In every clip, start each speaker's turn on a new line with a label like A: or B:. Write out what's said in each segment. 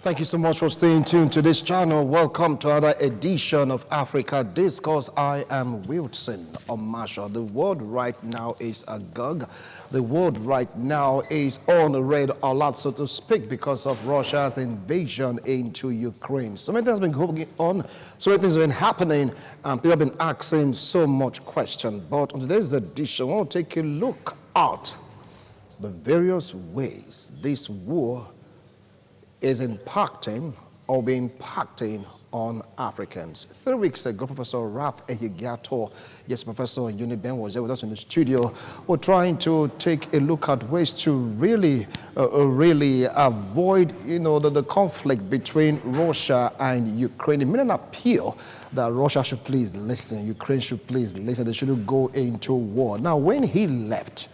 A: Thank you so much for staying tuned to this channel. Welcome to another edition of Africa Discourse. I am Wilson Omasha. The world right now is agog. The world right now is on red alert, so to speak, because of Russia's invasion into Ukraine. So many things have been going on, so many things have been happening, and people have been asking so much questions. But on today's edition, I want to take a look at the various ways this war is impacting or be impacting on Africans. 3 weeks ago, Professor Prof Elgato, yes, Professor in UNIBEN, was there with us in the studio. We're trying to take a look at ways to really avoid, the conflict between Russia and Ukraine. It made an appeal that Russia should please listen, Ukraine should please listen, they shouldn't go into war. Now, when he left,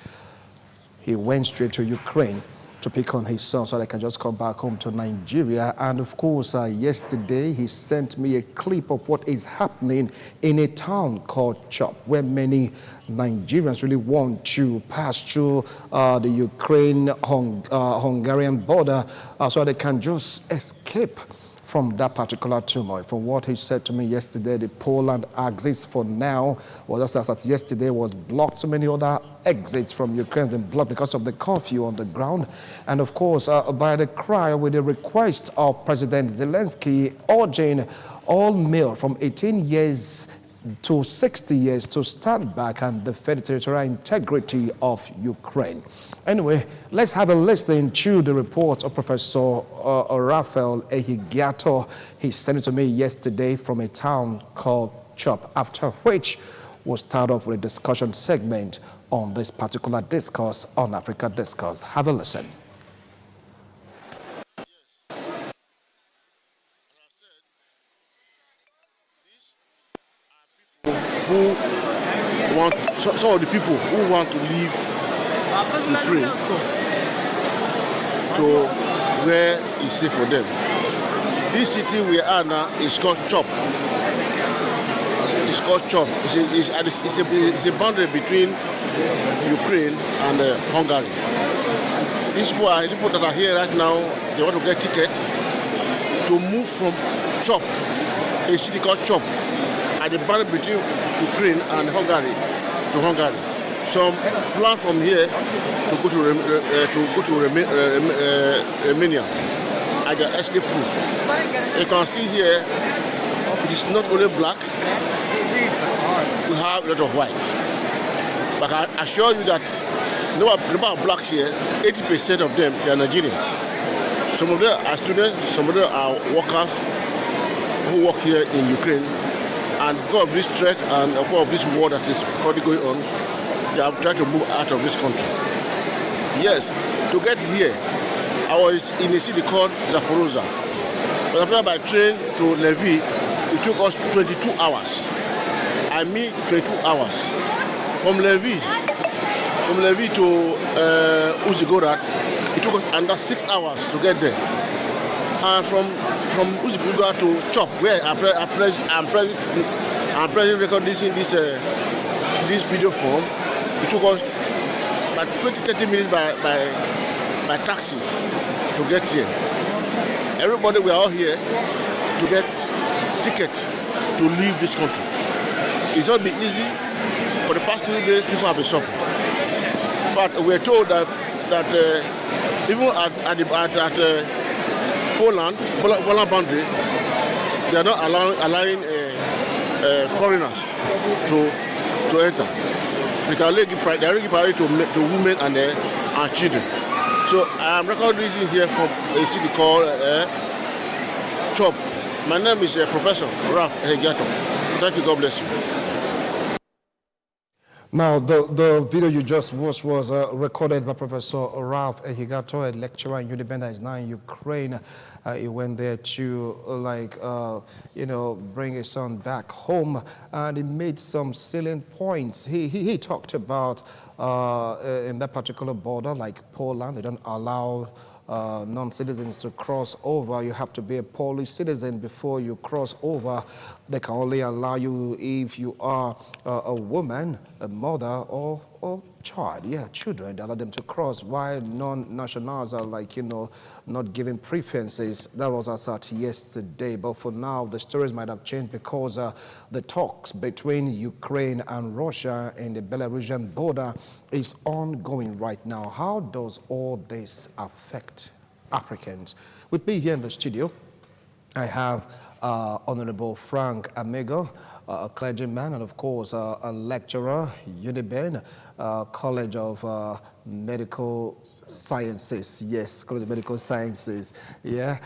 A: he went straight to Ukraine to pick on his son so they can just come back home to Nigeria. And of course, yesterday he sent me a clip of what is happening in a town called Chop, where many Nigerians really want to pass through the Ukraine-Hungarian border so they can just escape from that particular turmoil. From what he said to me yesterday, the Poland exits for now, well, just as at yesterday, was blocked. So many other exits from Ukraine have been blocked because of the curfew on the ground. And of course, by the cry with the request of President Zelensky urging all male from 18 years to 60 years to stand back and defend the territorial integrity of Ukraine. Anyway, let's have a listen to the report of Professor Prof Elgato. He sent it to me yesterday from a town called Chop, after which we'll start off with a discussion segment on this particular discourse on Africa Discourse. Have a listen.
B: Who want, some of the people who want to leave Ukraine to where it's safe for them. This city we are now is called Chop. It's called Chop. It's a boundary between Ukraine and Hungary. These people that are here right now, they want to get tickets to move from Chop, a city called Chop, at the boundary between Ukraine and Hungary to Hungary. Some plan from here to go to Romania at the escape route. You can see here, it is not only black, we have a lot of whites. But I assure you that the number of blacks here, 80% of them, they are Nigerian. Some of them are students, some of them are workers who work here in Ukraine. And because of this threat and of this war that is currently going on, they have tried to move out of this country. Yes, to get here, I was in a city called Zaporozhye. But by train to Lviv, it took us 22 hours. I mean 22 hours. From Lviv to Uzhgorod, it took us under 6 hours to get there. And from Uzhgorod to Chop, where I'm presently recording this video from, it took us about 20-30 minutes by taxi to get here. Everybody, we are all here to get ticket to leave this country. It's not been easy. For the past 3 days, people have been suffering. In fact, we are told that even at Poland boundary, they are not allowing foreigners to enter. They are giving priority to women and children. So I am recording this here from a city called Chop. My name is Professor Prof Elgato. Thank you. God bless you.
A: Now, the video you just watched was recorded by Professor Prof Elgato, a lecturer in UNIBEN that is now in Ukraine. He went there to, bring his son back home, and he made some salient points. He talked about, in that particular border, like Poland, they don't allow non-citizens to cross over. You have to be a Polish citizen before you cross over. They can only allow you if you are a woman, a mother, or children, they allow them to cross, while non-nationals are like, not given preferences. That was as at yesterday, but for now, the stories might have changed because the talks between Ukraine and Russia in the Belarusian border is ongoing right now. How does all this affect Africans? With me here in the studio, I have Honorable Frank Amego, a clergyman, and of course a lecturer, UNIBEN, College of Medical Sciences. Yes, College of Medical Sciences. Yeah.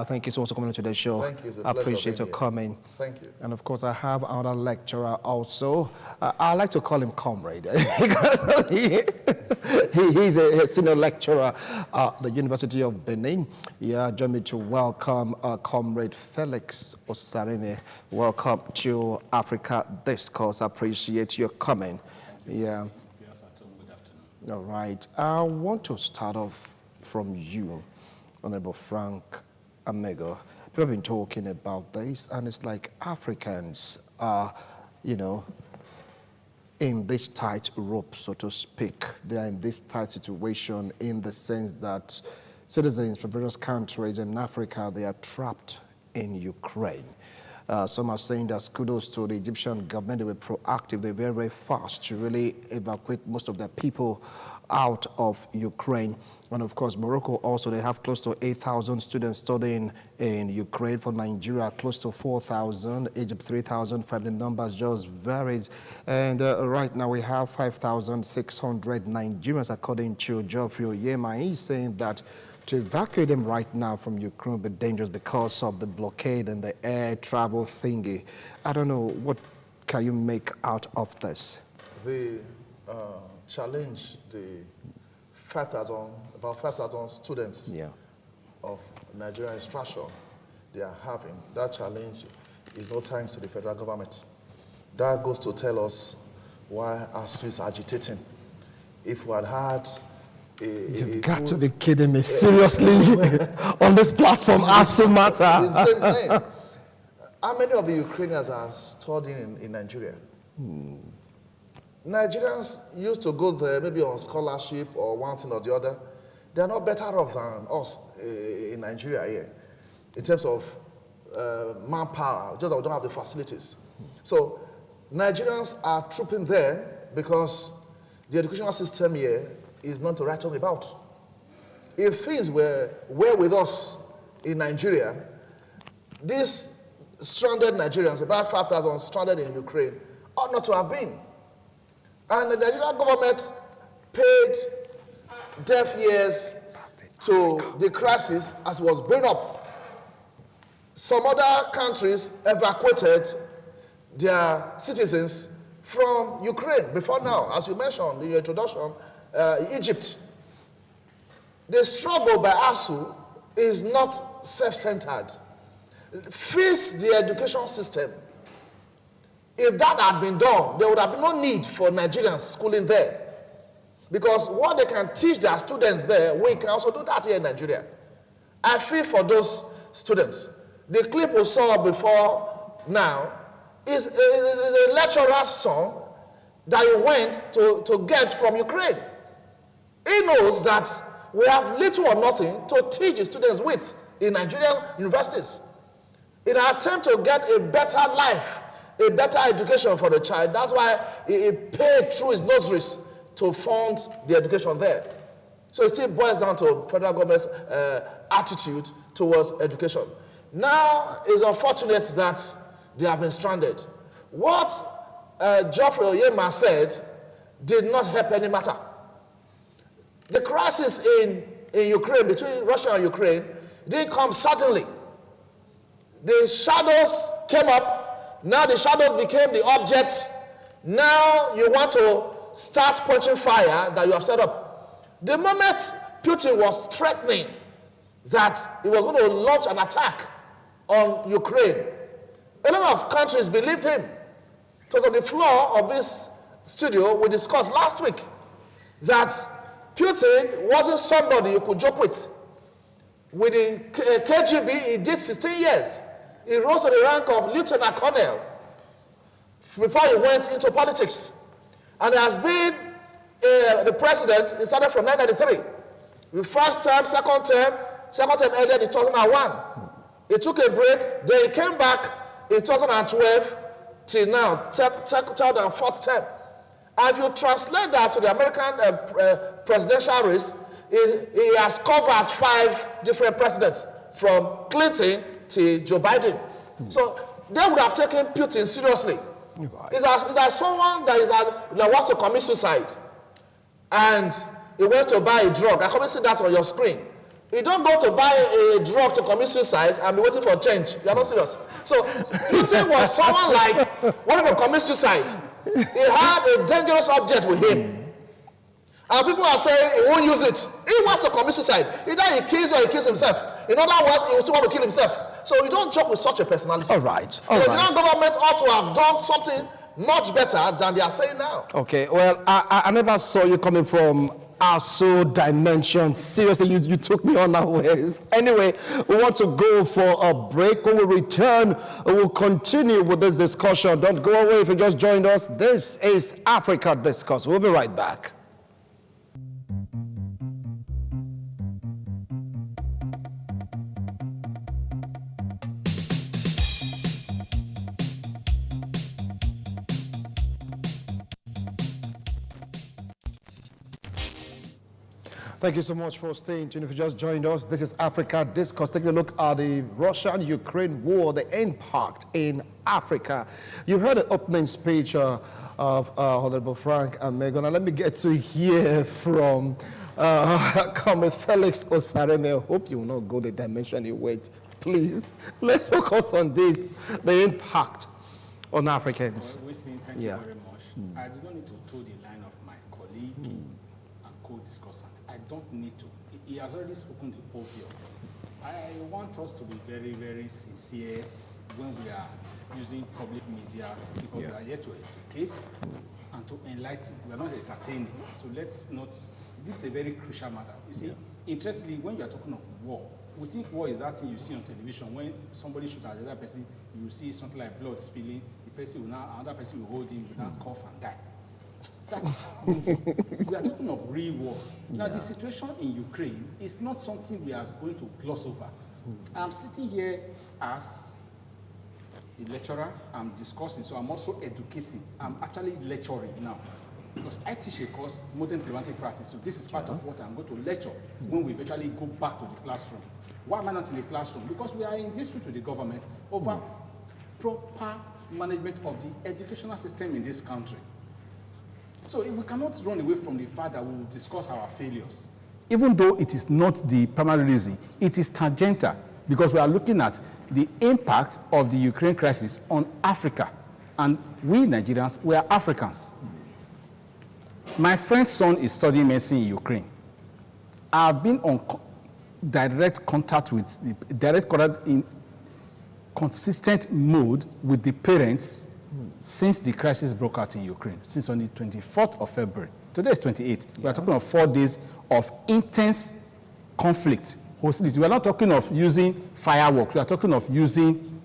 A: Thank you so much for coming to the show.
C: Thank you. It's a
A: I
C: pleasure
A: appreciate your
C: being here.
A: coming.
C: Thank you.
A: And of course, I have another lecturer also. I like to call him Comrade because he's a senior lecturer at the University of Benin. Yeah, join me to welcome Comrade Felix Osareme. Welcome to Africa Discourse. I appreciate your coming. Yeah.
D: Yes, good afternoon.
A: All right. I want to start off from you, Honorable Frank Amego. We've been talking about this, and it's like Africans are, in this tight rope, so to speak. They are in this tight situation in the sense that citizens from various countries in Africa, they are trapped in Ukraine. Some are saying that kudos to the Egyptian government. They were proactive. They were very, very fast to really evacuate most of their people out of Ukraine. And of course, Morocco also, they have close to 8,000 students studying in Ukraine. For Nigeria, close to 4,000. Egypt, 3,005. The numbers just varied. And right now, we have 5,600 Nigerians, according to Geoffrey Oyema. He's saying that to evacuate them right now from Ukraine will be dangerous because of the blockade and the air travel thingy. I don't know, what can you make out of this?
C: The challenge, the about 5,000 students of Nigerian instruction they are having, that challenge is no thanks to the federal government. That goes to tell us why ASU is agitating. If we had
A: You've got to be kidding me, seriously? On this platform, ASU matter.
C: It's the same thing. How many of the Ukrainians are studying in Nigeria? Nigerians used to go there maybe on scholarship or one thing or the other. They're not better off than us in Nigeria here in terms of manpower, just that we don't have the facilities. So Nigerians are trooping there because the educational system here is not to write home about. If things were with us in Nigeria, these stranded Nigerians, about 5,000 stranded in Ukraine, ought not to have been. And the Nigerian government paid deaf ears to the crisis as it was brewing up. Some other countries evacuated their citizens from Ukraine before now, as you mentioned in your introduction, Egypt. The struggle by ASU is not self-centered. Fix the education system. If that had been done, there would have been no need for Nigerians schooling there. Because what they can teach their students there, we can also do that here in Nigeria. I feel for those students. The clip we saw before now is a lecturer's son that he went to get from Ukraine. He knows that we have little or nothing to teach the students with in Nigerian universities. In an attempt to get a better life, a better education for the child, that's why he paid through his notaries to fund the education there. So it still boils down to federal government's attitude towards education. Now, it's unfortunate that they have been stranded. What Geoffrey Oyema said did not help any matter. The crisis in Ukraine, between Russia and Ukraine, didn't come suddenly. The shadows came up. Now the shadows became the object. Now you want to start quenching fire that you have set up. The moment Putin was threatening that he was going to launch an attack on Ukraine, a lot of countries believed him. It was on the floor of this studio we discussed last week that Putin wasn't somebody you could joke with. With the KGB, he did 16 years. He rose to the rank of lieutenant colonel before he went into politics. And there has been the president, it started from 1993. The first term, second term ended in 2001. He took a break, then he came back in 2012 till now, third and fourth term. And if you translate that to the American presidential race, he has covered 5 different presidents, from Clinton to Joe Biden. So they would have taken Putin seriously. Right. It's like someone that wants to commit suicide, and he wants to buy a drug. I can see that on your screen. You don't go to buy a drug to commit suicide and be waiting for change. You are not serious. So Putin was someone like wanting to commit suicide. He had a dangerous object with him. And people are saying he won't use it. He wants to commit suicide. Either he kills or he kills himself. In other words, he will still want to kill himself. So you don't joke with such a personality.
A: All right.
C: The Nigerian government ought to have done something much better than they are saying now.
A: Okay, well, I never saw you coming from ASO dimension. Seriously, you took me unawares. Anyway, we want to go for a break. When we return, we'll continue with this discussion. Don't go away if you just joined us. This is Africa Discourse. We'll be right back. Thank you so much for staying tuned. If you just joined us, this is Africa Discourse. Taking a look at the Russian-Ukraine war, the impact in Africa. You heard the opening speech of Honorable Frank and Megan. And let me get to hear from Comrade Felix Osareme. I hope you will not go the dimension you wait. Please, let's focus on this, the impact on Africans.
D: Well, thank you very much. I do not need to toe the line of my colleague and co-discussant. I don't need to. He has already spoken the obvious. I want us to be very, very sincere when we are using public media, because we are here to educate and to enlighten. We are not entertaining. So let's not. This is a very crucial matter. You see, interestingly, when you are talking of war, we think war is that thing you see on television. When somebody shoots at the other person, you see something like blood spilling. The person will now, another person will hold him, will now cough and die. That is we are talking of real war. Now, the situation in Ukraine is not something we are going to gloss over. I'm sitting here as a lecturer. I'm discussing, so I'm also educating. I'm actually lecturing now, because I teach a course, modern diplomatic practice. So this is part of what I'm going to lecture when we eventually go back to the classroom. Why am I not in the classroom? Because we are in dispute with the government over proper management of the educational system in this country. So we cannot run away from the fact that we will discuss our failures. Even though it is not the primary reason, it is tangential, because we are looking at the impact of the Ukraine crisis on Africa. And we Nigerians, we are Africans. My friend's son is studying medicine in Ukraine. I've been on direct contact in consistent mode with the parents since the crisis broke out in Ukraine, since on the 24th of February. Today is 28th. We are talking of 4 days of intense conflict, hostility. We are not talking of using fireworks. We are talking of using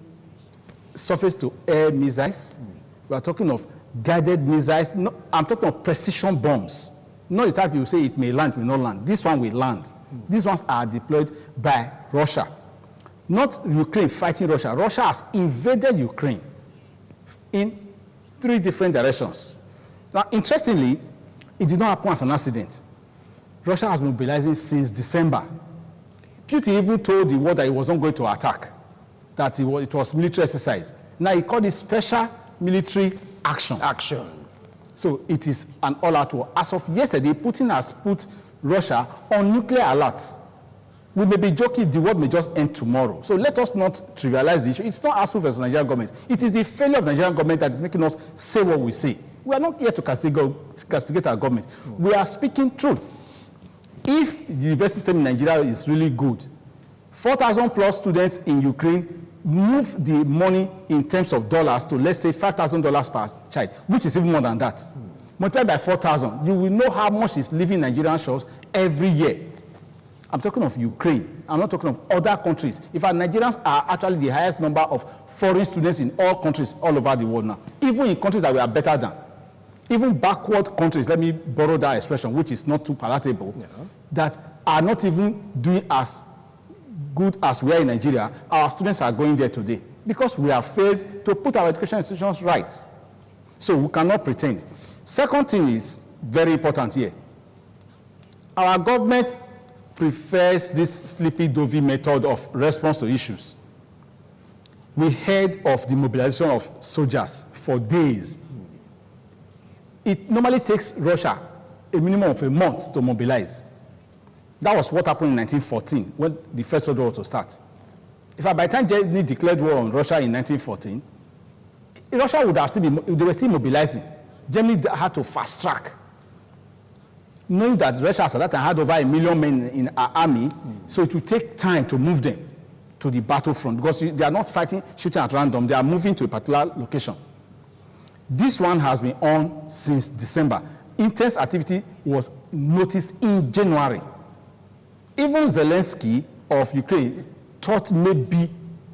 D: surface-to-air missiles. We are talking of guided missiles. No, I'm talking of precision bombs. Not the type you say it may land, may not land. This one will land. These ones are deployed by Russia. Not Ukraine fighting Russia. Russia has invaded Ukraine in 3 different directions. Now, interestingly, it did not happen as an accident. Russia has been mobilizing since December. Putin even told the world that he was not going to attack, that it was military exercise. Now, he called it special military action. So it is an all-out war. As of yesterday, Putin has put Russia on nuclear alert. We may be joking, the world may just end tomorrow. So let us not trivialize the issue. It's not ASU versus Nigerian government. It is the failure of the Nigerian government that is making us say what we say. We are not here to castigate our government. We are speaking truth. If the university system in Nigeria is really good, 4,000 plus students in Ukraine move the money in terms of dollars to, let's say, $5,000 per child, which is even more than that. Multiplied by 4,000, you will know how much is leaving Nigerian shores every year. I'm talking of Ukraine. I'm not talking of other countries. In fact, Nigerians are actually the highest number of foreign students in all countries all over the world now, even in countries that we are better than. even backward countries, let me borrow that expression, which is not too palatable, that are not even doing as good as we are in Nigeria, our students are going there today because we have failed to put our education institutions right. So we cannot pretend. Second thing is very important here. Our government prefers this sleepy-dovey method of response to issues. We heard of the mobilization of soldiers for days. It normally takes Russia a minimum of a month to mobilize. That was what happened in 1914 when the First World War was to start. In fact, by the time Germany declared war on Russia in 1914, Russia would have still been, they were still mobilizing. Germany had to fast track. Knowing that Russia at that time had over 1 million men in our army, so it would take time to move them to the battlefront because they are not fighting, shooting at random, they are moving to a particular location. This one has been on since December. Intense activity was noticed in January. Even Zelensky of Ukraine thought maybe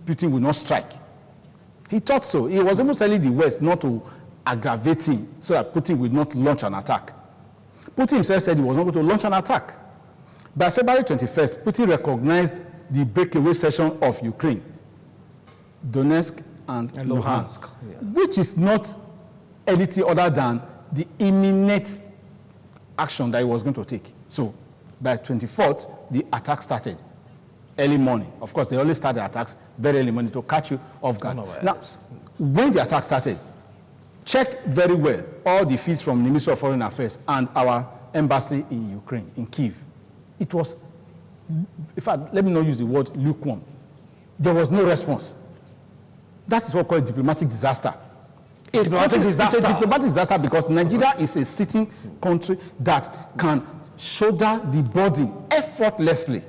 D: Putin would not strike. He thought so. He was even telling the West not to aggravate him so that Putin would not launch an attack. Putin himself said he was not going to launch an attack. By February 21st, Putin recognized the breakaway section of Ukraine, Donetsk and Luhansk, which is not anything other than the imminent action that he was going to take. So by 24th, the attack started early morning. Of course, they always start the attacks very early morning to catch you off guard. Now, when the attack started, check very well all the feeds from the Ministry of Foreign Affairs and our embassy in Ukraine, in Kyiv. It was, in fact, let me not use the word lukewarm. There was no response. That is what we call a diplomatic disaster. It's a diplomatic disaster because Nigeria is a sitting country that can shoulder the burden effortlessly.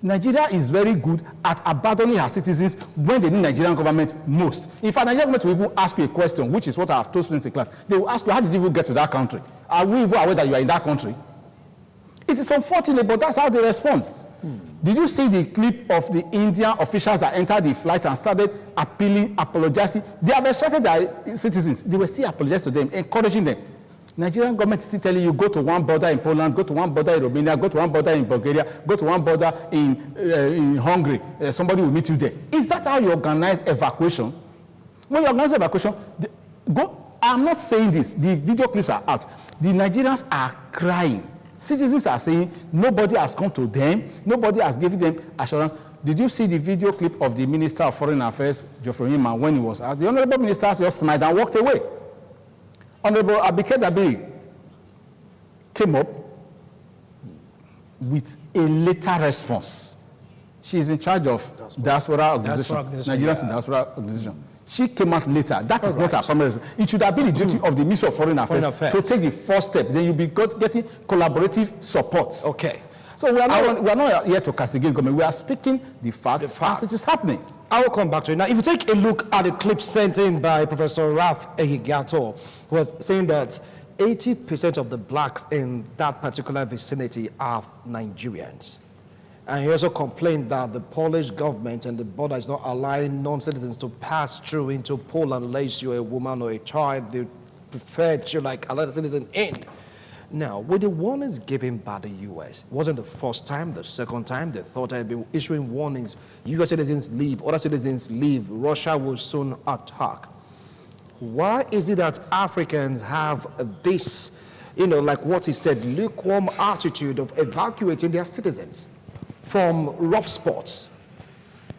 D: Nigeria is very good at abandoning her citizens when they need Nigerian government most. In fact, Nigerian government will even ask you a question, which is what I have told students in class. They will ask you, how did you even get to that country? Are we even aware that you are in that country? It is unfortunate, but that's how they respond. Did you see the clip of the Indian officials that entered the flight and started appealing, apologizing? They have instructed their citizens. They were still apologizing to them, encouraging them. Nigerian government is still telling you, go to one border in Poland, go to one border in Romania, go to one border in Bulgaria, go to one border in Hungary. Somebody will meet you there. Is that how you organize evacuation? When you organize evacuation, I'm not saying this. The video clips are out. The Nigerians are crying. Citizens are saying nobody has come to them, nobody has given them assurance. Did you see the video clip of the Minister of Foreign Affairs, Geoffrey Onyeama, when he was asked? The Honorable Minister just smiled and walked away. Honorable Abike Dabiri came up with a later response. She is in charge of diaspora organization, Nigerians in diaspora organization. She came out later. That is not our primary response. It should have been the duty of the Ministry of Foreign Affairs to take the first step. Then you'll be getting collaborative support.
A: Okay.
D: So we are not here to castigate government. We are speaking the facts as it is happening.
A: I will come back to it. Now, if you take a look at the clip sent in by Professor Prof Elgato, who was saying that 80% of the blacks in that particular vicinity are Nigerians. And he also complained that the Polish government and the border is not allowing non-citizens to pass through into Poland unless you're a woman or a child. They prefer to allow the citizens in. Now, with the warnings given by the U.S., it wasn't the first time, the second time. They thought they'd been issuing warnings. U.S. citizens leave, other citizens leave. Russia will soon attack. Why is it that Africans have this, like what he said, lukewarm attitude of evacuating their citizens from rough spots?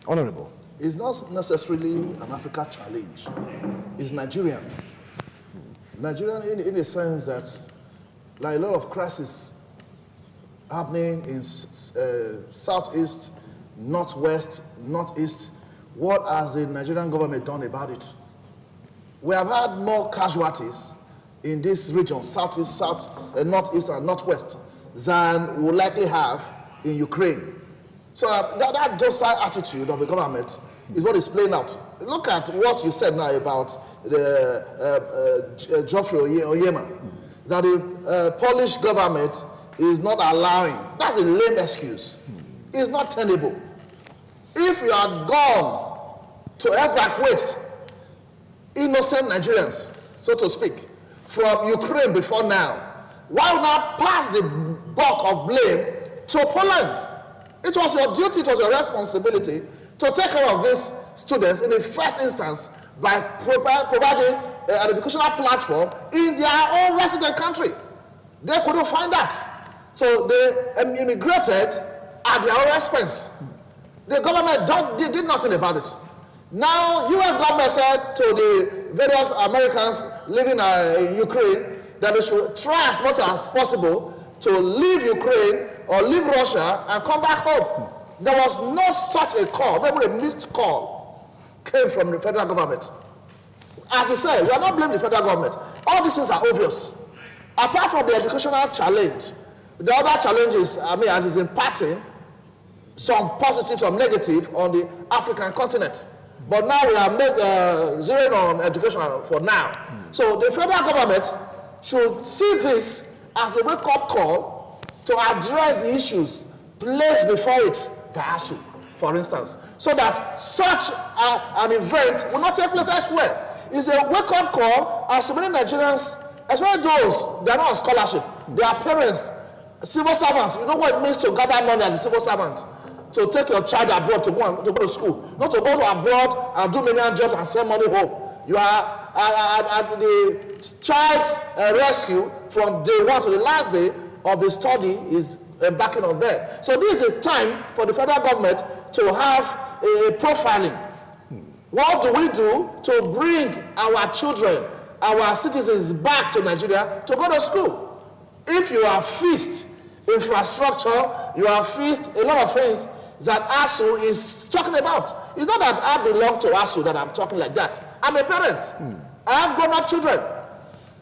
A: Honorable.
C: It's not necessarily an Africa challenge. It's Nigerian. Nigerian in the sense that a lot of crises happening in southeast, northwest, northeast. What has the Nigerian government done about it? We have had more casualties in this region, southeast, northeast, and northwest, than we likely have in Ukraine. So that docile attitude of the government is what is playing out. Look at what you said now about Geoffrey Onyeama, that the Polish government is not allowing. That's a lame excuse. It's not tenable. If you had gone to evacuate innocent Nigerians, so to speak, from Ukraine before now, why not pass the buck of blame to Poland? It was your duty, it was your responsibility to take care of these students in the first instance by providing an educational platform in their own resident country. They couldn't find that. So they immigrated at their own expense. The government did nothing about it. Now, U.S. government said to the various Americans living in Ukraine that they should try as much as possible to leave Ukraine or leave Russia and come back home. There was no such a call, not even a missed call came from the federal government. As I said, we are not blaming the federal government. All these things are obvious. Apart from the educational challenge, the other challenges, as is impacting some positive, some negative on the African continent. But now we are zeroing on education for now. So the federal government should see this as a wake-up call to address the issues placed before it by ASU, for instance, so that such an event will not take place elsewhere. It's a wake-up call as so many Nigerians, especially those that are not on scholarship, their parents, civil servants. You know what it means to gather money as a civil servant? To take your child abroad to go to school, not to go to abroad and do menial jobs and send money home. You are at the child's rescue from day one to the last day of the study is embarking on there. So this is a time for the federal government to have a profiling. What do we do to bring our children, our citizens back to Nigeria to go to school? If you have fixed infrastructure, you have fixed a lot of things that ASU is talking about. It's not that I belong to ASU that I'm talking like that. I'm a parent. I have grown-up children.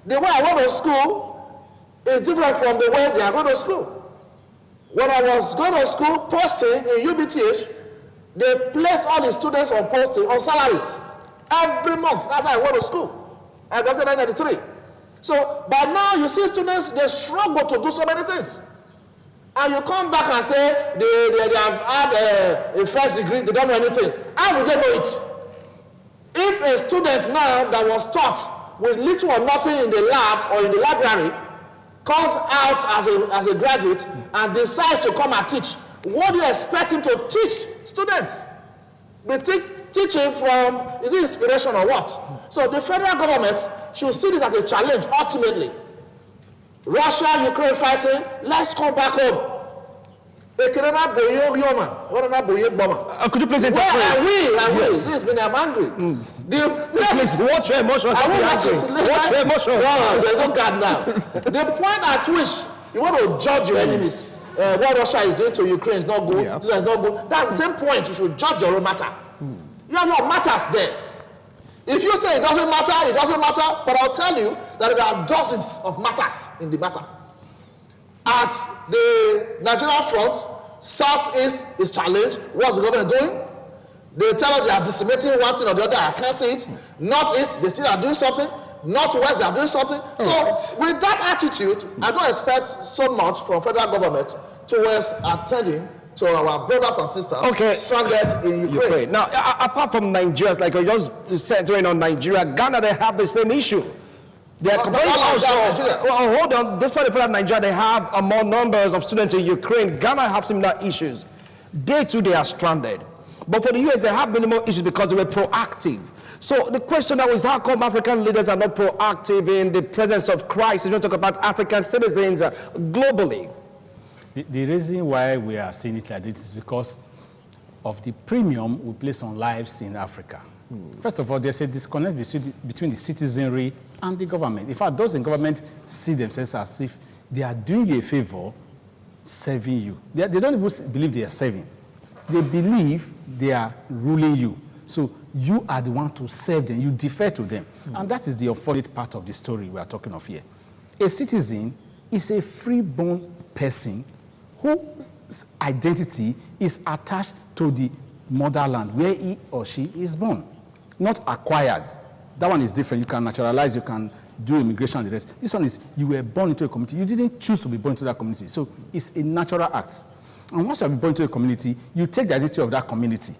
C: The way I go to school is different from the way they are going to school. When I was going to school, posting in UBTH, they placed all the students on posting, on salaries. Every month, that's how I went to school. I got in 1993. So, by now, you see students, they struggle to do so many things. And you come back and say they have had a first degree, they don't know anything. How would they know it? If a student now that was taught with little or nothing in the lab or in the library comes out as a graduate and decides to come and teach, what do you expect him to teach students? Be teaching from, is it inspiration or what? So the federal government should see this as a challenge ultimately. Russia, Ukraine fighting, let's come back home. Could
A: you please interpret?
C: I will. Yes. This means I'm angry.
A: Please, watch your emotions.
C: I will watch it.
A: Watch your emotions.
C: No, there's no God now. The point at which you want to judge your enemies, what Russia is doing to Ukraine is not good, this is not good. That's the same point. You should judge your own matter. You have no matters there. If you say it doesn't matter, it doesn't matter, but I'll tell you that there are dozens of matters in the matter. At the Nigerian front, Southeast is challenged. What's the government doing? They tell us they are decimating one thing or the other. I can't see it. Northeast, they still are doing something. Northwest, they are doing something. So with that attitude, I don't expect so much from federal government towards attending to our brothers and sisters stranded in Ukraine.
A: Now, apart from Nigeria, like you're just centering on Nigeria, Ghana, they have the same issue. They are complaining also. Well, hold on. Despite the fact that Nigeria, they have more numbers of students in Ukraine, Ghana have similar issues. They too, they are stranded. But for the US, they have minimal issues because they were proactive. So the question now is, how come African leaders are not proactive in the presence of crisis? We talk about African citizens globally.
D: The reason why we are seeing it like this is because of the premium we place on lives in Africa. First of all, there's a disconnect between the citizenry and the government. In fact, those in government see themselves as if they are doing you a favor, serving you. They don't even believe they are serving. They believe they are ruling you. So you are the one to serve them. You defer to them. And that is the unfortunate part of the story we are talking of here. A citizen is a free-born person whose identity is attached to the motherland where he or she is born, not acquired. That one is different. You can naturalize, you can do immigration and the rest. This one is you were born into a community. You didn't choose to be born into that community. So it's a natural act. And once you have been born into a community, you take the identity of that community.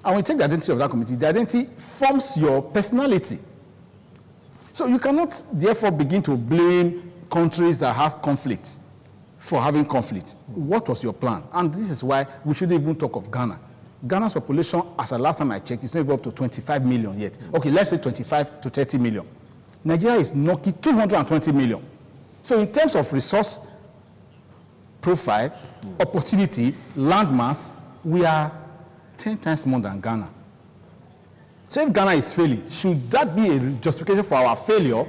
D: And when you take the identity of that community, the identity forms your personality. So you cannot therefore begin to blame countries that have conflict for having conflict. What was your plan? And this is why we shouldn't even talk of Ghana. Ghana's population, as the last time I checked, is not even up to 25 million yet. Okay, let's say 25 to 30 million. Nigeria is knocking 220 million. So in terms of resource profile, opportunity, landmass, we are 10 times more than Ghana. So if Ghana is failing, should that be a justification for our failure?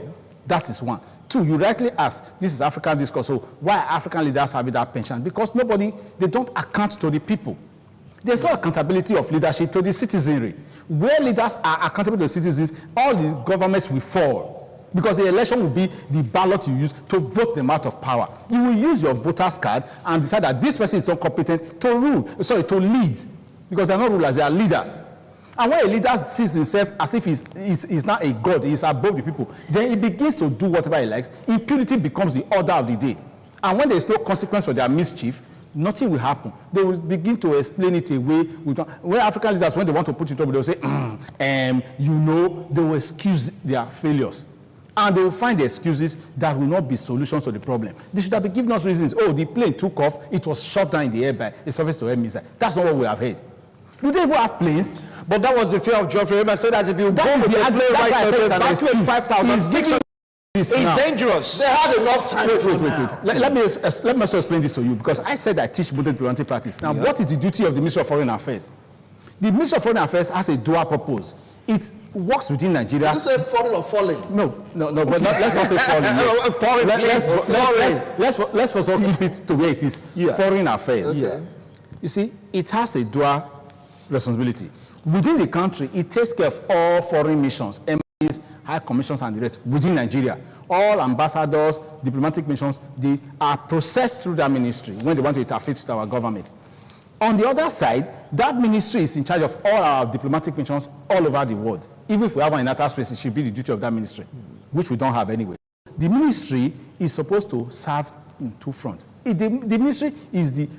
D: That is one. Two, you rightly ask, this is African discourse, so why are African leaders having that pension? Because they don't account to the people. There's no accountability of leadership to the citizenry. Where leaders are accountable to the citizens, all the governments will fall. Because the election will be the ballot you use to vote them out of power. You will use your voter's card and decide that this person is not competent to to lead. Because they're not rulers, they are leaders. And when a leader sees himself as if he's not a god, he's above the people, then he begins to do whatever he likes. Impunity becomes the order of the day. And when there's no consequence for their mischief, nothing will happen. They will begin to explain it away. When African leaders, when they want to put it over, they will say, they will excuse their failures. And they will find the excuses that will not be solutions to the problem. They should have been giving us reasons. Oh, the plane took off, it was shot down in the air by a surface-to-air missile. That's not what we have heard. Do they even have planes?
E: But that was the fear of Geoffrey. I said that if you go with the plane right now, the battery at 5,600 is dangerous.
C: They had enough time.
D: Wait. Let me also explain this to you, because I said I teach modern diplomatic practice. Now, what is the duty of the Ministry of Foreign Affairs? The Ministry of Foreign Affairs has a dual purpose. It works within Nigeria.
C: Did you say foreign or falling?
D: No, but let's not say falling. Let's first of all keep it to where it is. Foreign Affairs.
C: Okay.
D: You see, it has a dual responsibility. Within the country, it takes care of all foreign missions, embassies, high commissions, and the rest within Nigeria. All ambassadors, diplomatic missions, they are processed through that ministry when they want to interface with our government. On the other side, that ministry is in charge of all our diplomatic missions all over the world. Even if we have one in outer space, it should be the duty of that ministry, which we don't have anyway. The ministry is supposed to serve in two fronts. The ministry is the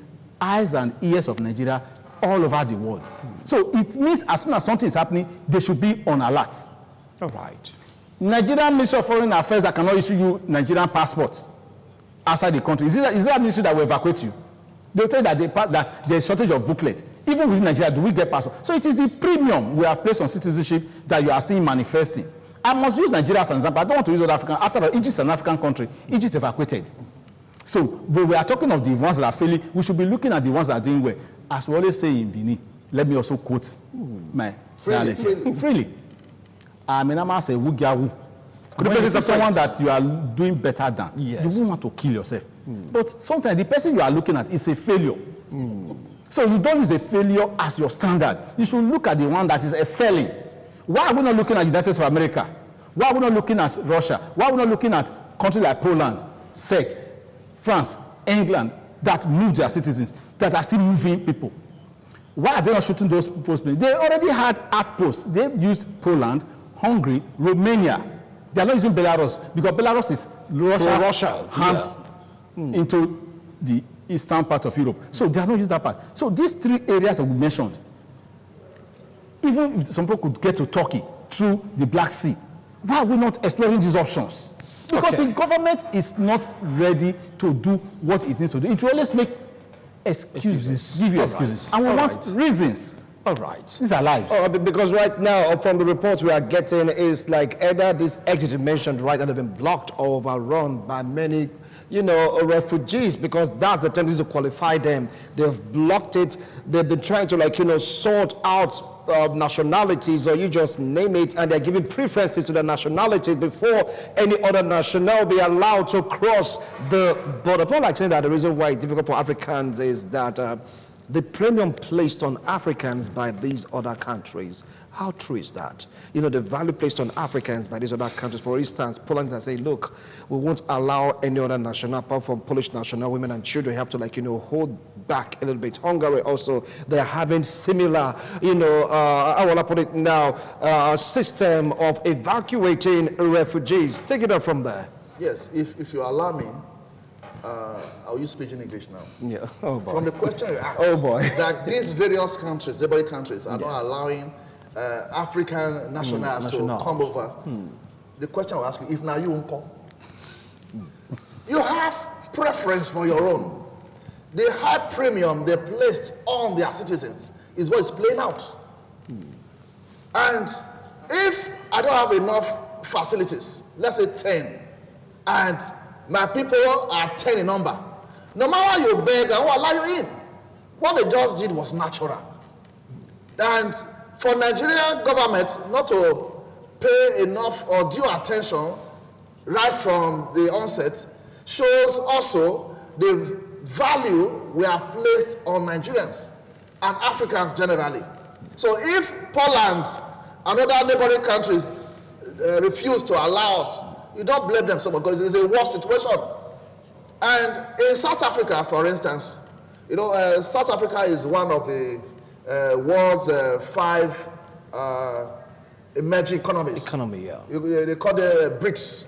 D: eyes and ears of Nigeria all over the world. So it means as soon as something is happening, they should be on alert.
E: All right.
D: Nigerian Ministry of Foreign Affairs that cannot issue you Nigerian passports outside the country. Is that ministry that will evacuate you? They'll tell you that there's shortage of booklet. Even within Nigeria, do we get passports? So it is the premium we have placed on citizenship that you are seeing manifesting. I must use Nigeria as an example. I don't want to use other African. After all, Egypt is an African country. Egypt evacuated. So when we are talking of the ones that are failing, we should be looking at the ones that are doing well. As we always say in Benin, let me also quote my freely. Amenama say, could you say someone that you are doing better than? Yes. You won't want to kill yourself. But sometimes the person you are looking at is a failure. So you don't use a failure as your standard. You should look at the one that is excelling. Why are we not looking at the United States of America? Why are we not looking at Russia? Why are we not looking at countries like Poland, Czech, France, England, that move their citizens, that are still moving people? Why are they not shooting those people's planes? They already had outposts. They used Poland, Hungary, Romania. They are not using Belarus, because Belarus is Russia's hands into the eastern part of Europe. So they are not using that part. So these three areas that we mentioned, even if some people could get to Turkey through the Black Sea, why are we not exploring these options? Because the government is not ready to do what it needs to do. It will always make excuses, give you excuses. And we want reasons.
E: All right.
D: These are lives.
E: Because right now, from the reports we are getting, is like either this exit you mentioned right now have been blocked or overrun by many, refugees, because that's the tendency to qualify them. They've blocked it. They've been trying to, sort out nationalities, or you just name it, and they're giving preferences to the nationality before any other national be allowed to cross the border. People like saying that the reason why it's difficult for Africans is that the premium placed on Africans by these other countries. How true is that? The value placed on Africans by these other countries. For instance, Poland can say, look, we won't allow any other national, apart from Polish national, women and children have to, hold back a little bit. Hungary also, they're having similar, I want to put it now, system of evacuating refugees. Take it up from there.
C: Yes, if you allow me, I'll use pidgin English now.
E: Yeah. Oh boy.
C: From the question you asked, that these various countries, neighboring countries, are not allowing African nationals to come over. the question I'll ask you, if now you won't call, you have preference for your own. The high premium they placed on their citizens is what is playing out. And if I don't have enough facilities, let's say 10, and my people are 10 in number, no matter you beg, I will allow you in. What they just did was natural. And for Nigerian government not to pay enough or due attention right from the onset shows also the value we have placed on Nigerians and Africans generally. So if Poland and other neighboring countries refuse to allow us, you don't blame them so much because it's a worse situation. And in South Africa, for instance, you know, South Africa is one of the world's 5 emerging economies. They call the BRICS.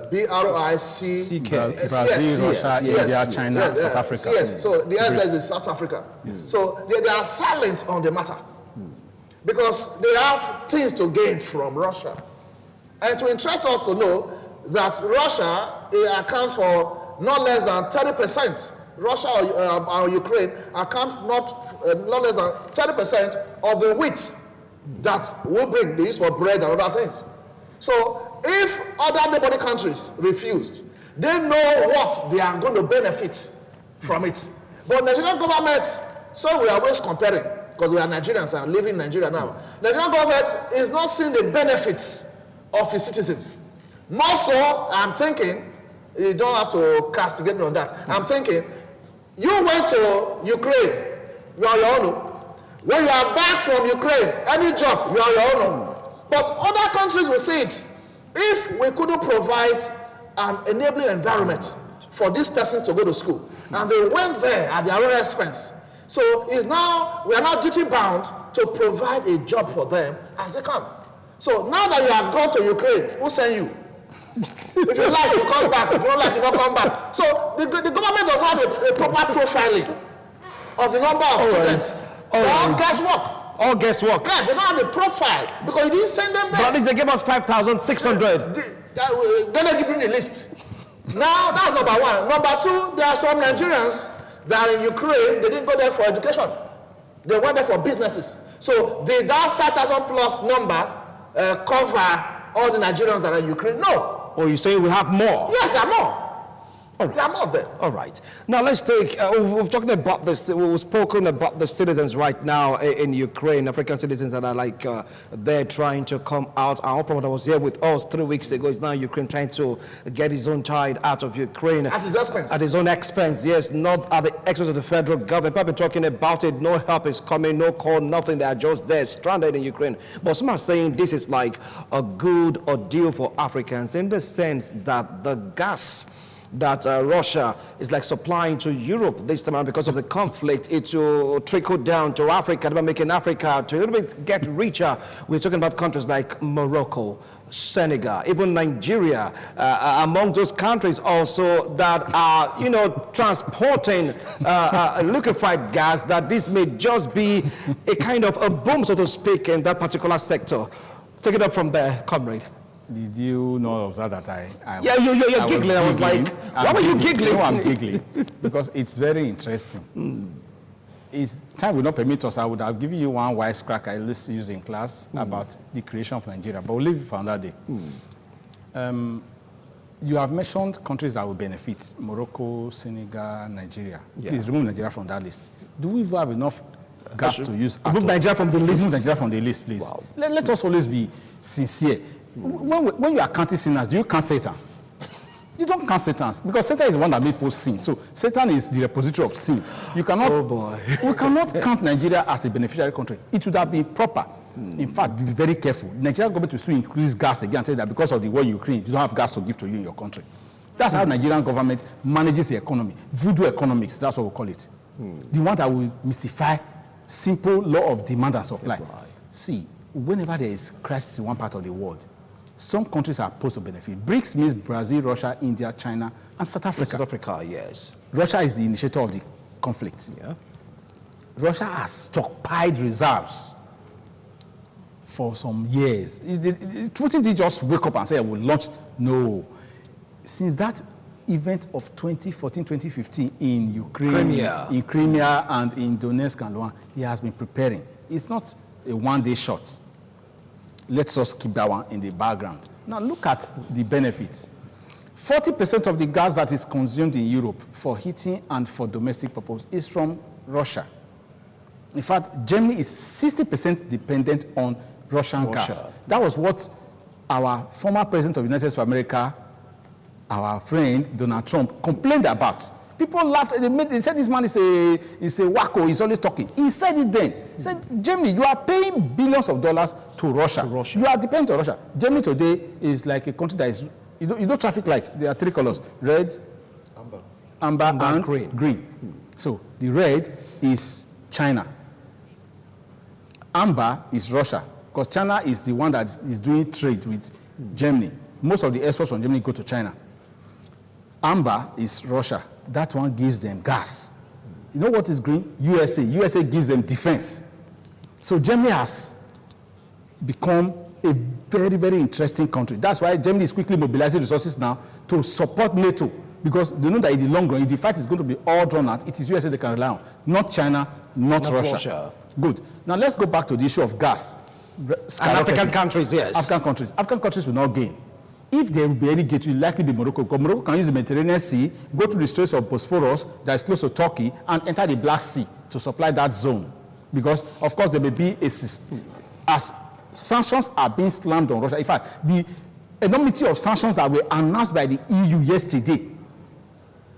C: B-R-I-C-K.
D: Brazil, Russia, India, China, South Africa.
C: Yes, so the answer is South Africa. So they are silent on the matter because they have things to gain from Russia. And to interest us to know that Russia accounts for not less than 30%. Russia or Ukraine account not less than 30% of the wheat that we bring, they use for bread and other things. So if other neighboring countries refused, they know what they are going to benefit from it. But Nigerian government, so we are always comparing, because we are Nigerians and living in Nigeria now. Nigerian government is not seeing the benefits of its citizens. More so, I'm thinking, you don't have to castigate me on that. I'm thinking, you went to Ukraine, you are your own. When you are back from Ukraine, any job, you are your own. But other countries will see it. If we couldn't provide an enabling environment for these persons to go to school, and they went there at their own expense, so we are now duty bound to provide a job for them as they come. So now that you have gone to Ukraine, who sent you? If you like, you come back. If you don't like, you don't come back. So the government does have a proper profiling of the number of students. All guesswork.
E: All guesswork.
C: Yeah, they don't have the profile because you didn't send them there.
E: But at least they gave us 5,600.
C: Then they give you the list. Now, that's number one. Number two, there are some Nigerians that are in Ukraine, they didn't go there for education. They went there for businesses. So that 5,000 plus number cover all the Nigerians that are in Ukraine? No.
E: Oh, you're saying we have more?
C: Yes, there are more.
E: All right.
C: There are more there.
E: All right. Now let's take, we've talked about this, we've spoken about the citizens right now in Ukraine, African citizens that are like, they're trying to come out. Our opponent that was here with us 3 weeks ago is now Ukraine trying to get his own child out of Ukraine.
C: At his expense. At
E: his own expense, yes, not at the expense of the federal government. People have been talking about it, no help is coming, no call, nothing. They are just there, stranded in Ukraine. But some are saying this is like a good ordeal for Africans in the sense that the gas that Russia is like supplying to Europe this time around because of the conflict, it will trickle down to Africa, making Africa to a little bit get richer. We're talking about countries like Morocco, Senegal, even Nigeria, among those countries also that are, you know, transporting liquefied gas, that this may just be a kind of a boom, so to speak, in that particular sector. Take it up from there, comrade.
D: Did you know of that
E: Yeah, you're giggling. I was like, why were you giggling?
D: No, I'm giggling because it's very interesting. It's time will not permit us. I would have given you one wisecrack I used in class about the creation of Nigeria, but we'll leave it for another day. You have mentioned countries that will benefit: Morocco, Senegal, Nigeria. Yeah. Please remove Nigeria from that list. Do we have enough gas to use?
E: Remove Nigeria from the list.
D: Remove Nigeria from the list, please.
E: Wow.
D: Let us always be sincere. When you are counting sinners, do you count Satan? You don't count Satan because Satan is the one that made people sin. So Satan is the repository of sin. You cannot.
E: Oh boy.
D: We cannot count Nigeria as a beneficiary country. It would have been proper. In fact, be very careful. Nigerian government will still increase gas again and say that because of the war in Ukraine, you don't have gas to give to you in your country. That's how Nigerian government manages the economy. Voodoo economics, that's what we call it. The one that will mystify simple law of demand and supply. Right. See, whenever there is crisis in one part of the world, some countries are supposed to benefit. BRICS means Brazil, Russia, India, China, and South Africa.
E: South Africa, yes.
D: Russia is the initiator of the conflict.
E: Yeah.
D: Russia has stockpiled reserves for some years. Putin did just wake up and say, I will launch. No. Since that event of 2014, 2015 in Ukraine, in Crimea and in Donetsk and Luhansk, he has been preparing. It's not a one-day shot. Let's just keep that one in the background. Now look at the benefits. 40% of the gas that is consumed in Europe for heating and for domestic purpose is from Russia. In fact, Germany is 60% dependent on Russian gas. That was what our former president of the United States of America, our friend Donald Trump, complained about. People laughed. They said this man is a wacko. He's always talking. He said it then. He said, Germany, you are paying billions of dollars to Russia. You are dependent on Russia. Germany today is like a country that is, you know traffic lights. There are three colors: red, amber and green. So the red is China. Amber is Russia, because China is the one that is doing trade with Germany. Most of the exports from Germany go to China. Amber is Russia. That one gives them gas. You know what is green? USA. USA gives them defense. So Germany has become a very, very interesting country. That's why Germany is quickly mobilizing resources now to support NATO, because they know that in the long run, if the fight is going to be all drawn out, it is USA they can rely on, not China, not Russia. Good. Now let's go back to the issue of gas.
E: And African countries, yes.
D: African countries will not gain. If there will be any gate, it will likely be Morocco, because Morocco can use the Mediterranean Sea, go to the Straits of Bosphorus, that is close to Turkey, and enter the Black Sea to supply that zone. Because, of course, there may be as sanctions are being slammed on Russia. In fact, the enormity of sanctions that were announced by the EU yesterday,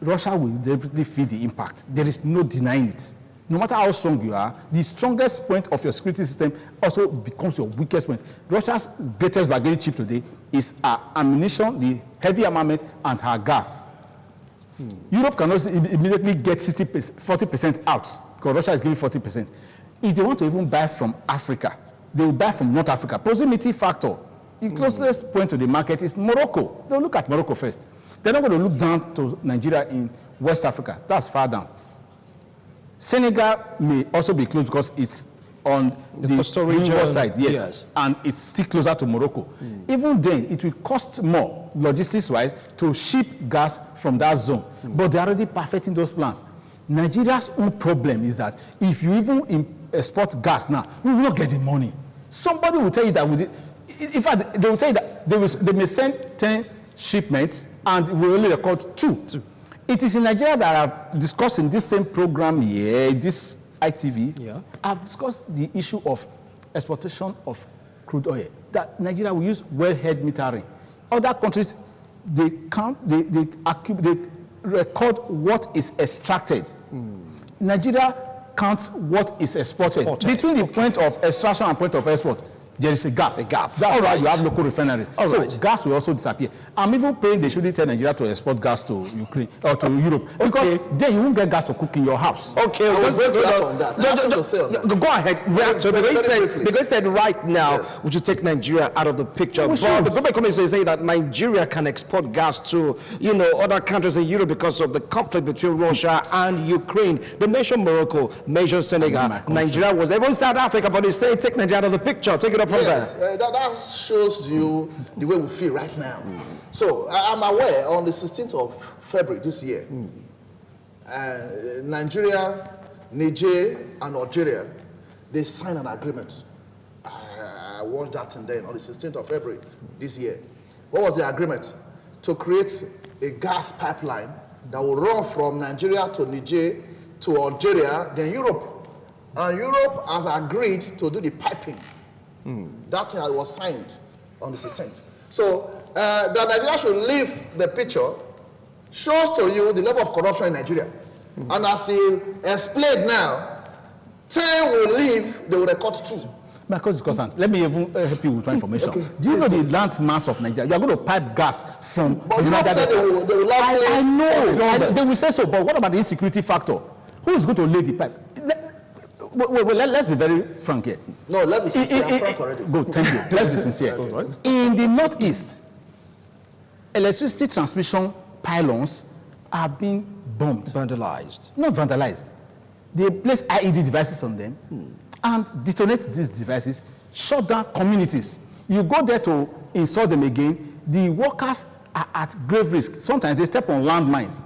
D: Russia will definitely feel the impact. There is no denying it. No matter how strong you are, the strongest point of your security system also becomes your weakest point. Russia's greatest bargaining chip today is her ammunition, the heavy armament, and her gas. Europe cannot immediately get 40% out, because Russia is giving 40%. If they want to even buy from Africa, they will buy from North Africa. Proximity factor. The closest point to the market is Morocco. They'll look at Morocco first. They're not going to look down to Nigeria in West Africa. That's far down. Senegal may also be close because it's on the river side, yes, and it's still closer to Morocco. Even then, it will cost more, logistics-wise, to ship gas from that zone. But they're already perfecting those plans. Nigeria's own problem is that if you even export gas now, we will not get the money. Somebody will tell you that, in fact, they will tell you that they may send 10 shipments and we only record 2. It is in Nigeria that I've discussed in this same program here, this ITV, I've discussed the issue of exportation of crude oil, that Nigeria will use wellhead metering. Other countries, they record what is extracted. Nigeria counts what is exported. Between the point of extraction and point of export, there is a gap. That's why you have local refineries. Gas will also disappear. I'm even praying they shouldn't tell Nigeria to export gas to Ukraine or to Europe, because then you won't get gas to cook in your house.
C: Okay, I was going to react on that.
E: Go ahead. Because said right now, we should take Nigeria out of the picture. But the government commission is saying that Nigeria can export gas to other countries in Europe because of the conflict between Russia and Ukraine. They mentioned Morocco, mentioned Senegal. Nigeria was even South Africa, but they say take Nigeria out of the picture. Take it up.
C: Yes, that shows you the way we feel right now. So I'm aware on the 16th of February this year, Nigeria, Niger, and Algeria, they signed an agreement. I watched that and then on the 16th of February this year. What was the agreement? To create a gas pipeline that will run from Nigeria to Niger to Algeria, then Europe. And Europe has agreed to do the piping. That was signed on the 16th. So that Nigeria should leave the picture shows to you the level of corruption in Nigeria. And as he explained now, 10 will leave, they will record 2.
D: Because let me even help you with one information. Do you know the land mass of Nigeria? You are going to pipe gas from.
C: But you said they will
D: I know. They will say so. But what about the insecurity factor? Who is going to lay the pipe? Let's be very frank here.
C: No, let's be sincere. I'm frank already.
D: Good, thank you. Let's be sincere. In the Northeast, electricity transmission pylons are being bombed.
E: Vandalized.
D: Not vandalized. They place IED devices on them and detonate these devices, shut down communities. You go there to install them again, the workers are at grave risk. Sometimes they step on landmines.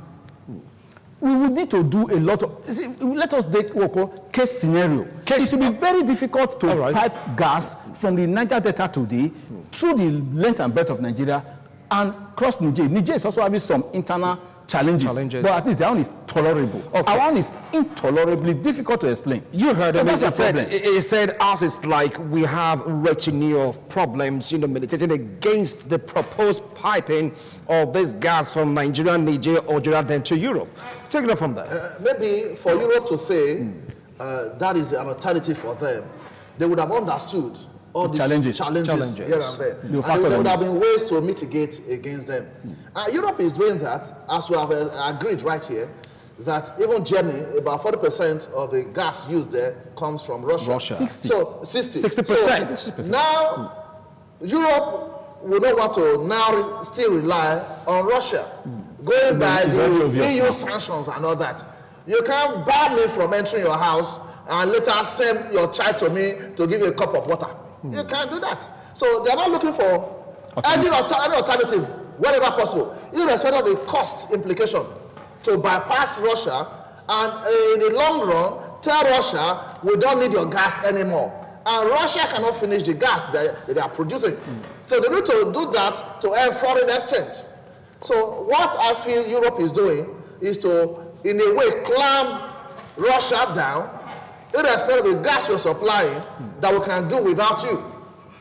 D: We would need to do a lot of, let us take what we call case scenario. It will be very difficult to pipe gas from the Niger Delta today through the length and breadth of Nigeria and cross Niger. Niger is also having some internal challenges. But at least their own is tolerable. Our own is intolerably difficult to explain.
E: You heard him.
D: So
E: he said ours is like we have a retinue of problems, militating against the proposed piping of this gas from Nigeria, Niger, Algeria, then to Europe. Take it up from there.
C: Maybe for Europe to say that is an alternative for them, they would have understood all these challenges here and there. And there would have been ways to mitigate against them. Europe is doing that, as we have agreed right here, that even Germany, about 40% of the gas used there comes from Russia.
D: 60.
C: So 60%.
D: 60%.
C: So now, Europe will not want to now still rely on Russia, going by the EU sanctions and all that. You can't ban me from entering your house and later send your child to me to give you a cup of water. You can't do that. So they're not looking for any alternative, wherever possible, irrespective of the cost implication, to bypass Russia and in the long run tell Russia, we don't need your gas anymore. And Russia cannot finish the gas that they are producing. So they need to do that to earn foreign exchange. So what I feel Europe is doing is to, in a way, clamp Russia down, irrespective of the gas you're supplying, that we can do without you.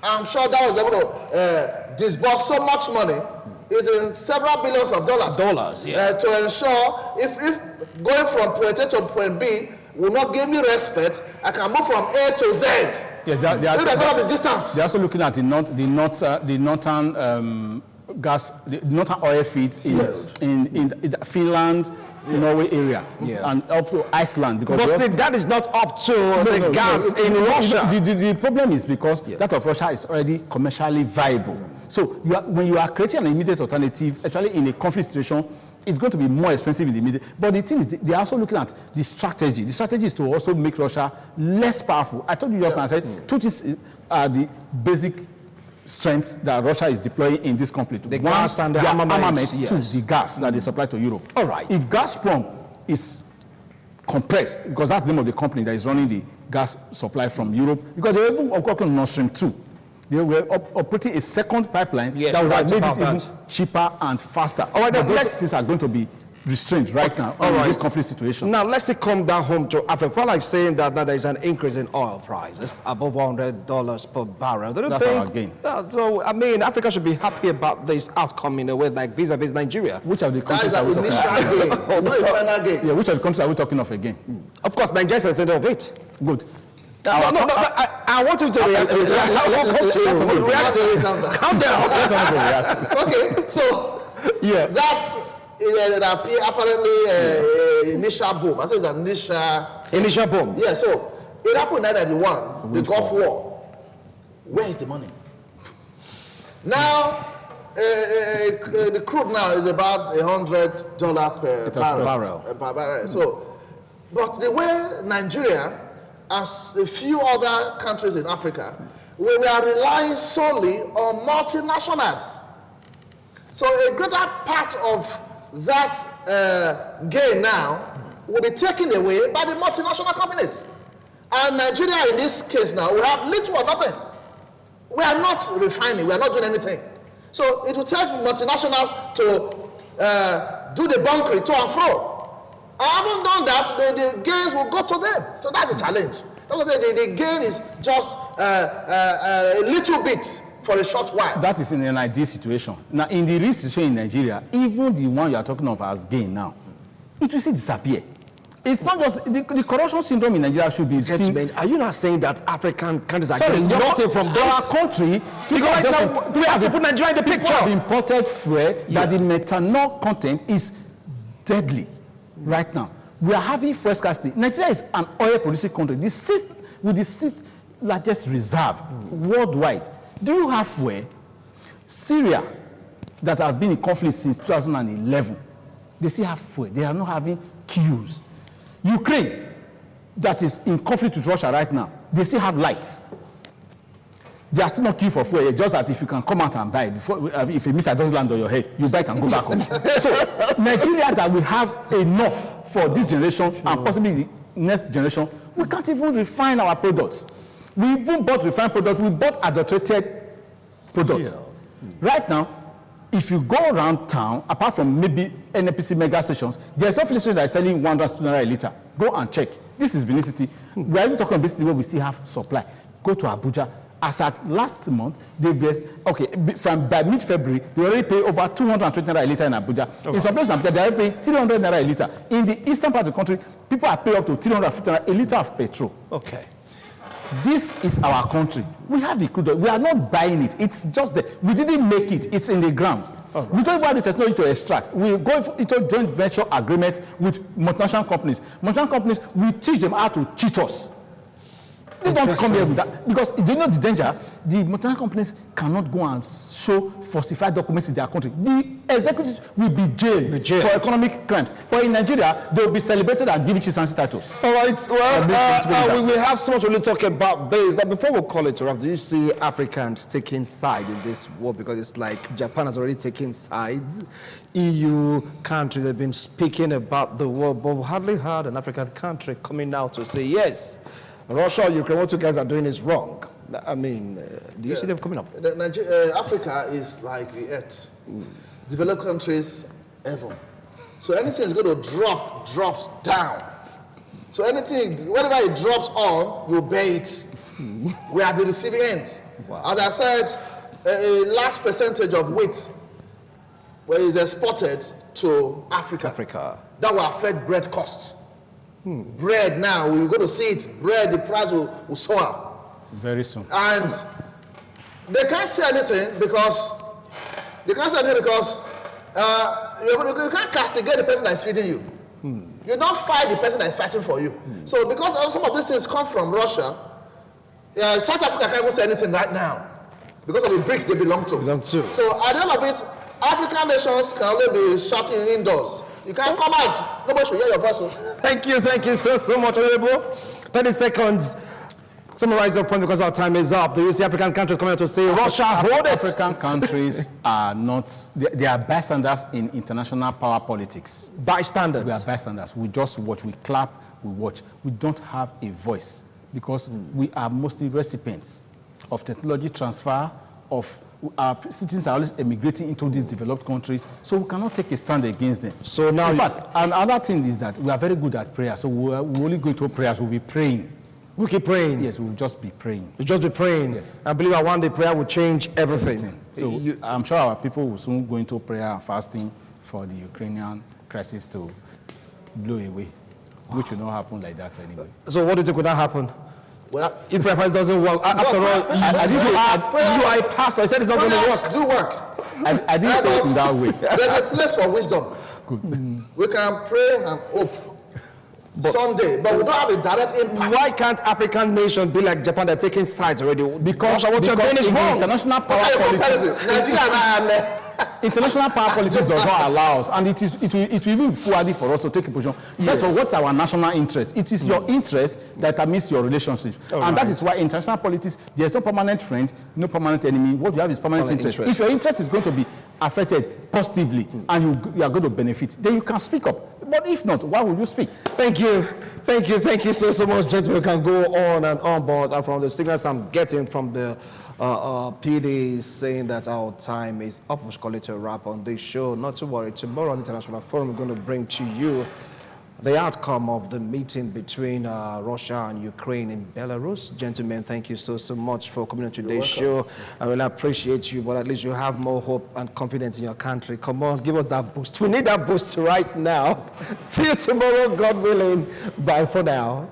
C: I'm sure that was able to disburse so much money, is in several billions of dollars. To ensure if going from point A to point B will not give me respect, I can move from A to Z.
D: Yes, they are
C: the distance.
D: They're also looking at the northern gas, the northern oil fields in Finland, Norway area, and up to Iceland. Because
E: but that is not up to the gas in Russia.
D: The problem is because that of Russia is already commercially viable. So when you are creating an immediate alternative, especially in a conflict situation, it's going to be more expensive in the immediate. But the thing is, they are also looking at the strategy. The strategy is to also make Russia less powerful. I told you just now, I said two things are the basic strengths that Russia is deploying in this conflict.
E: The gas and the armament,
D: to the gas that they supply to Europe.
E: All right.
D: If Gazprom is compressed, because that's the name of the company that is running the gas supply from Europe, because they were even working on Nord Stream 2. They were operating a second pipeline that would have made it even cheaper and faster. All right, those things are going to be restrained right now in this conflict situation.
E: Now, let's come down home to Africa. People are saying that there is an increase in oil prices, above $100 per barrel. Do you
D: That's
E: think,
D: our gain.
E: So, I mean, Africa should be happy about this outcome in a way, like vis-a-vis Nigeria.
D: Which of the countries
C: are we talking about? It's not a final gain.
D: Yeah, which of the countries are we talking of again?
E: Of course, Nigeria is the center of it.
D: Good.
E: I want you to react. Calm down.
C: Okay, so that's apparently initial boom. I say it's an
E: initial boom.
C: Yeah, so it happened in 1991, the Gulf War. Where is the money? Now, the crude now is about $100 per barrel. So, but the way Nigeria, as a few other countries in Africa, we are relying solely on multinationals. So a greater part of that gain now will be taken away by the multinational companies. And Nigeria, in this case now, we have little or nothing. We are not refining, we are not doing anything. So it will take multinationals to do the bunkering to and fro. Having done that, the gains will go to them. So that's a challenge. The gain is just a little bit for a short while.
D: That is in an ideal situation. Now, in the real situation in Nigeria, even the one you are talking of as gain now, it will still disappear. It's not just the corruption syndrome in Nigeria should be seen.
E: Are you not saying that African countries are getting nothing from this?
D: Our country,
E: because right now we have to put Nigeria in the picture.
D: People have imported fuel that the methanol content is deadly right now. We are having fuel scarcity. Nigeria is an oil producing country, with the sixth largest reserve worldwide. Do you have fuel? Syria, that have been in conflict since 2011, they still have fuel. They are not having queues. Ukraine, that is in conflict with Russia right now, they still have light. They are still not queuing for fuel. Just that if you can come out and buy before, if a missile doesn't land on your head, you buy it and go back home. So Nigeria that we have enough for this generation and possibly the next generation, we can't even refine our products. We even bought refined products. We bought adulterated products. Right now, if you go around town, apart from maybe NNPC mega stations, there's no filling station that is selling 100 naira a liter. Go and check. This is Benin City. We are even talking about Benin City where we still have supply. Go to Abuja. As at last month, by mid-February, they already pay over 220 naira a liter in Abuja. Okay. In some places, they are paying 300 naira a liter. In the eastern part of the country, people are paying up to 350 naira a liter of petrol.
E: Okay.
D: This is our country. We have the crude oil. We are not buying it. It's just there. We didn't make it. It's in the ground. Right. We don't even have the technology to extract. We go into joint venture agreements with multinational companies. Multinational companies, we teach them how to cheat us. They don't come here with that. Because do you know the danger? The multinational companies cannot go and show falsified documents in their country. The executives will be jailed for economic crimes. But in Nigeria, they will be celebrated and given chieftaincy titles.
E: All right. Well, we have so much to really talk about this. That before we call it a wrap, do you see Africans taking side in this war? Because it's like Japan has already taken side. EU countries have been speaking about the war, but we hardly heard an African country coming out to say, yes, Russia or Ukraine, what you guys are doing is wrong. I mean, do you see them coming up?
C: Africa is like the earth. Developed countries, heaven. So anything is going to drops down. So anything, whatever it drops on, you bear it. We are the receiving end. Wow. As I said, a large percentage of wheat is exported to Africa. That will affect bread costs. Bread now, we're going to see it. Bread, the price will soar.
D: Very soon.
C: And they can't say anything because you can't castigate the person that is feeding you. You don't fight the person that is fighting for you. So because some of these things come from Russia, South Africa can't even say anything right now because of the BRICS they belong to. So at the end of it, African nations can only be shouting indoors. You can't come out. Nobody should hear your voice.
E: Thank you so much, Honorable. 30 seconds. Summarize your point because our time is up. Do you see African countries coming out to say, Russia, hold it?
D: African countries are not, they are bystanders in international power politics.
E: Bystanders?
D: We are bystanders. We just watch, we clap, we watch. We don't have a voice because we are mostly recipients of technology transfer, of our citizens are always emigrating into these developed countries, so we cannot take a stand against them.
E: So now,
D: in fact, another thing is that we are very good at prayer, so we only go to prayers, we'll be praying.
E: We keep praying?
D: Yes, we'll just be praying.
E: We'll just be praying?
D: Yes.
E: I believe that one day prayer will change everything.
D: So I'm sure our people will soon go into prayer and fasting for the Ukrainian crisis to blow away, which will not happen like that anyway.
E: So what do you think would not happen?
C: Well,
E: if prayer doesn't work, after all, you are a pastor. I said it's not going to work.
C: Do work.
D: I didn't say it in that way.
C: There's a place for wisdom.
D: Good.
C: We can pray and hope someday, but we don't have a direct impact.
E: Why can't African nations be like Japan? They're taking sides already. Because what you're doing is wrong.
D: International power politics.
C: Nigeria
D: international power politics does not allow us, and it will even be foolhardy for us to take a position. First of all, what's our national interest? It is your interest that determines your relationship. And that is why in international politics, there's no permanent friend, no permanent enemy. What you have is permanent interest. If your interest is going to be affected positively and you are going to benefit, then you can speak up. But if not, why would you speak?
E: Thank you so much, gentlemen. We can go on and on, but from the signals I'm getting from the PD saying that our time is up. We should call it a wrap on this show. Not to worry, tomorrow on International Forum, we're going to bring to you the outcome of the meeting between Russia and Ukraine in Belarus. Gentlemen, thank you so much for coming on today's show. I really appreciate you, but at least you have more hope and confidence in your country. Come on, give us that boost. We need that boost right now. See you tomorrow, God willing. Bye for now.